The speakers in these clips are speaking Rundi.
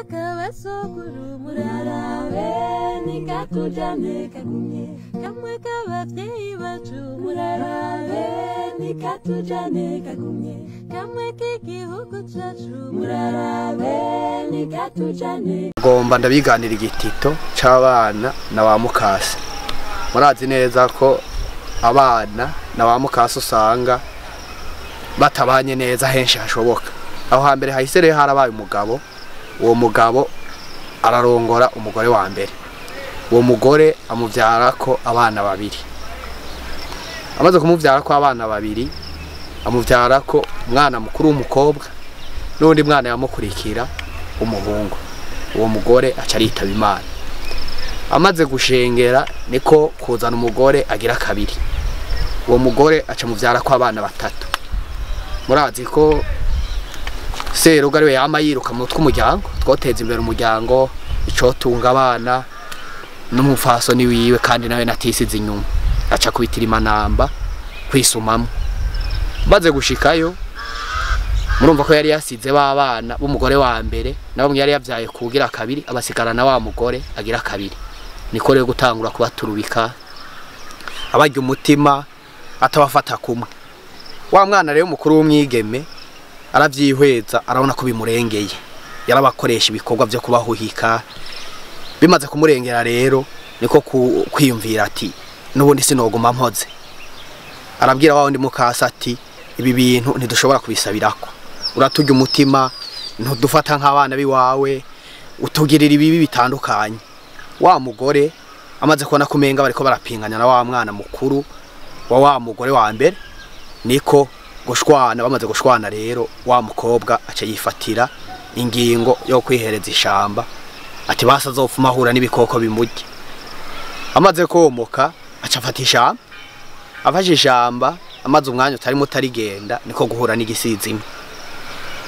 kabasokuru murarabe nikatujane kagumye kamwe kabavyeyi bacu murarabe nikatujane kagumye kamwe k'igihugu cacu murarabe nikatujane. Ngomba ndabiganira igitito c'abana na ba mukase. Murazi neza ko abana na ba mukase usanga batabanye neza henshi hashoboka. Aho hambere hahisere harabaye umugabo, uwo mugabo ararongora umugore wa mbere. Uwo mugore amuvyarako abana babiri. Amaze kumuvyarako abana babiri, amuvyarako umwana mukuru w'umukobwa n'undi mwana yamukurikira umuhungu. Uwo mugore aca aritaba Imana. Amaze gushengera niko kuzana umugore agira kabiri. Uwo mugore aca muvyarako abana batatu. Murazi ko Seruga ariwe yama yiruka mu tw'umuryango, twoteza imbere umuryango, icotunga abana n'umufasoni wiwe kandi nawe natisize inyuma. Aca kubitira Imanamba kwisumamo. Maze gushikayo murumva ko yari yasize babana b'umugore wa mbere nabo yari yavyaye kugira kabiri abasigarana wa mugore agira kabiri. Niko rero gutangura kubaturubika abarya umutima atabafata kumwe. Wa mwana rero mukuru w'umwigeme aravyihweza arabona ko bimurengeye, yarabakoresha ibikorwa byo kubahuhika. Bimaze kumurengera rero niko kwiyumvira ati nubundi sinoguma mpoze. Arabwira wa wundi mukasa ati ibi bintu ntidushobora kubisabirako, uraturya umutima, ntudufata nk'abana biwawe, utugirira ibibi bitandukanye. Wa mugore amaze kubona kumenga bariko barapinganya na wa mwana mukuru wa mugore wa mbere, niko gushwana. Bamaze gushwana rero wa mukobwa aca yifatira ingingo yo kwihereza ishamba, ati basa azofuma ahura n'ibikoko bimurya. Amaze komoka aca afata ishamba, afashe ishamba amaze umwanya utari mutarigenda niko guhura n'igisizimwe.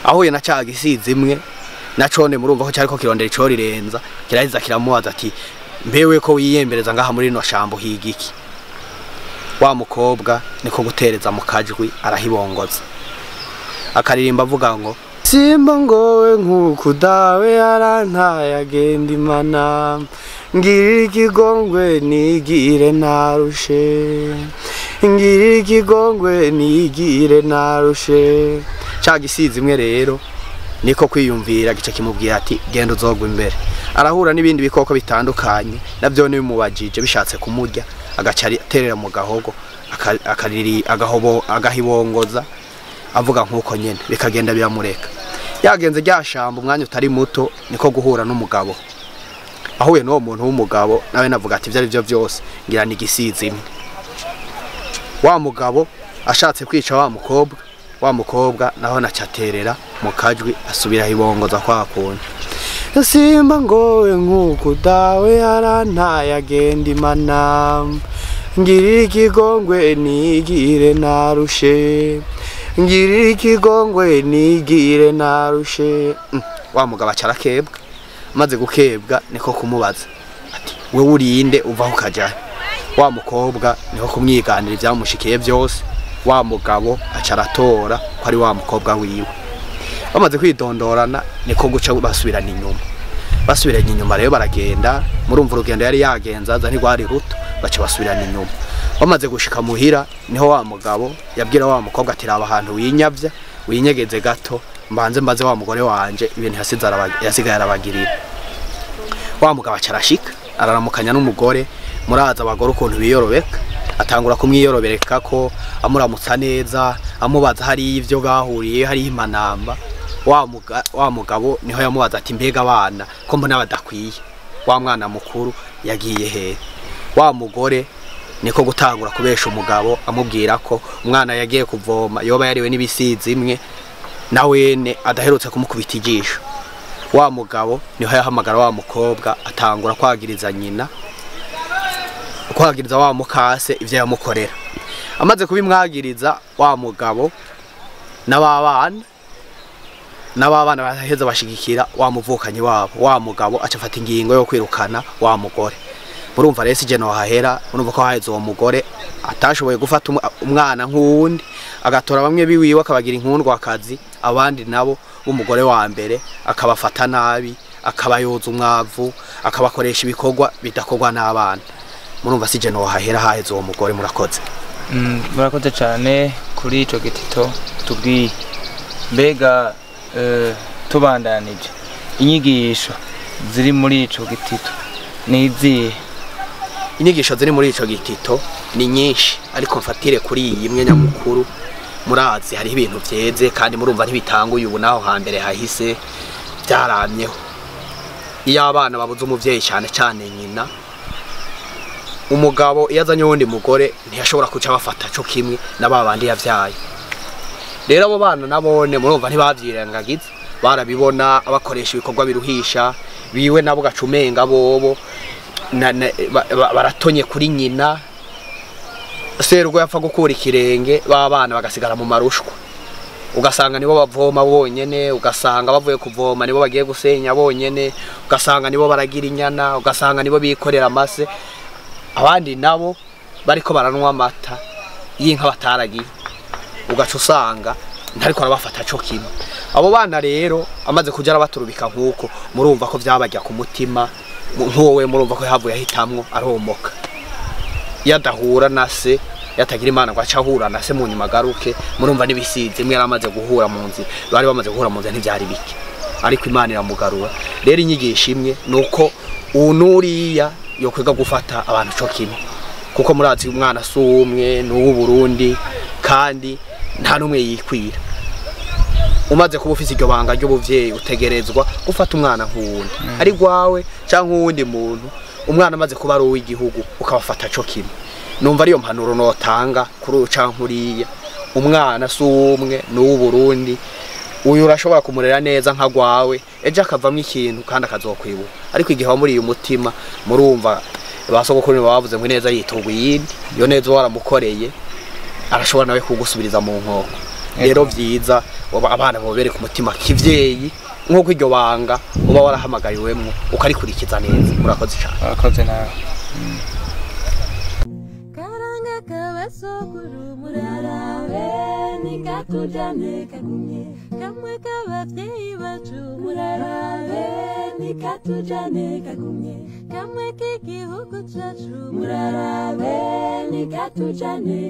Ahuye na ca gisizimwe nacone murumva ko cyariko kirondera ico rirenza, kiraheza kiramubaza ati mbewe ko wiyembereza ngaha muri no shambo higiki. Wa mukobwa niko gutereza mu kajwi arahibongoza, akaririmba avuga ngo simba ngowe nkuko dawe arantaye agenda Imana, ngirira ikigongwe nigire narushe, ngirira ikigongwe nigire narushe. Ca gisizimwe rero niko kwiyumvira gice kimubwira ati genda uzogwa imbere. Arahura n'ibindi bikoko bitandukanye navyo bimubajije bishatse kumurya, agaca terera mu gahogo agahibongoza avuga nkuko nyene, bikagenda biramureka. Yagenze ryashamba umwanya utari muto niko guhura n'umugabo. Ahuye n'uwo muntu w'umugabo nawe navuga ati ivyo ari byo byose ngira ni gisizimwe. Wa mugabo ashatse kwica wa mukobwa naho nacaterera mu kajwi asubira hibongoza kwa kuntu simba ngowe nkuko dawe arantaye agenda Imana, ngirira ikigongwe nigire narushe, ngirira ikigongwe nigire narushe. Wa mugabo acarakebwa. Amaze gukebwa niko kumubaza ati wewe urinde uvaho kaja. Wa mukobwa niko kumwiganira ivyamushikiye byose. Wa mugabo acaratora ko ari wa mukobwa wiwe. Bamaze kwidondorana niko guca basubirana inyuma. Basubiranye inyuma rero baragenda, murumva urugendo yari yagenza aza ntigwari ruto, baca basubirana inyuma. Bamaze gushika muhira niho wa mugabo yabwira wa mukobwa ati raba ahantu winyavya winyegeze gato mbanze mbaze wa mugore wanje ibintu yasigaye arabagirira. Wa mugabo acarashika araramukanya n'umugore. Muraza abagore ukuntu biyorobeka, atangura kumwiyorobereka ko amuramutsa neza, amubaza hari ivyo bahuriye hari Imanamba. Wa mugabo niho yamubaza ati mbega abana ko mbona badakwiye, wa mwana mukuru yagiye he? Wa mugore niko gutangura kubesha umugabo amubwira ko umwana yagiye kuvoma yoba yariwe n'ibisizimwe nawene adaherutse kumukubita ijisho. Wa mugabo niho yahamagara wa mukobwa atangura kwagiriza nyina, kwagiriza wa mukase ivyo yamukorera. Amaze kubimwagiriza wa mugabo n'ababana baheza bashigikira wa muvukanyi wabo. Wa mugabo acafata ingingo yo kwirukana wa mugore. Murumva rese je no hahera, murumva ko haheze uwo mugore atashoboye gufata umwana nk'uwundi, agatora bamwe biwiwe akabagira inkundwa akazi, abandi nabo umugore wa mbere akabafata nabi akabayoza umwavu akabakoresha ibikorwa bidakorwa n'abana murumva sije no hahera haheze uwo mugore murakoze. Murakoze cyane kuri ico gitito tubwiye. Mbega tubandanije inyigisho ziri muri ico gitito nizihe? Inyigisho ziri muri ico gitito ni nyinshi ariko mfatire kuri iyi imwe nyamukuru. Murazi hari ibintu vyeze kandi murumva ntibitanguye ubu naho hambere hahise byaramyeho. Iyo abana babuze umuvyeyi cyane cyane nyina, umugabo iyo azanye wundi mugore ntiyashobora kuca bafata cyo kimwe n'ababandi yavyaye. Rero abo bana nabone murumva ntibavyirengagiza, barabibona abakoresha ibikorwa biruhisha biwe nabo gacumenga bobo baratonye kuri nyina. Sergo yapfa gukura ikirenge babana bagasigara mu marushwa, ugasanga nibo bavoma bonyene, ugasanga bavuye kuvoma nibo bagiye gusenya bonyene, ugasanga nibo baragira inyana, ugasanga nibo bikorera amase, abandi nabo bariko baranwa amata y'inka bataragiye, ugaca usanga ntariko arabafata cyo kimwe. Abo bana rero amaze kujya arabaturubika nkuko murumva ko byabajya ku mutima, nkuwe murumva ko yahavuye ahitamwo aromoka. Yadahura na se yatagira imana ngo acahura na se mu nyuma garuke, murumva nibisize mwe yaramaze guhura mu nzi, bari bamaze guhura mu nzi ntibyari bike, ariko imana iramugarura. Rero inyigisho imwe nuko unuriya yo kwega gufata abantu cyo kimwe, kuko murazi umwana sumwe n'ubu Burundi kandi nta numwe yikwira. Umaze kuba ufise iryo banga ry'ubuvyeyi utegerezwa gufata umwana nk'uwundi ari gwawe canke uwundi muntu. Umwana amaze kuba ari uw'igihugu ukabafata cyo kimwe. Numva ariyo mpanuro notanga kuri ucanke uriya. Umwana sumwe n'ubu Burundi, uyu urashobora kumurera neza nka gwawe ejo akavamwe ikintu kandi akazokwibuka, ariko igihe muri uyu mutima murumva basogokuru bavuze ngo neza yitugwa yindi yo neza waramukoreye arashobora nawe kugusubiriza mu nkoko. Rero vyiza abana bobere ku mutima kivyeyi nkuko iryo banga uba warahamagariwemwo ukarikurikiza neza. Murakoze cyane. Murakoze nawe. Karanga kabasokuru murarabe nikatujane kagumye, kamwe kabavyeyi bacu murarabe nikatujane kagumye, kamwe k'igihugu cacu murarabe nikatujane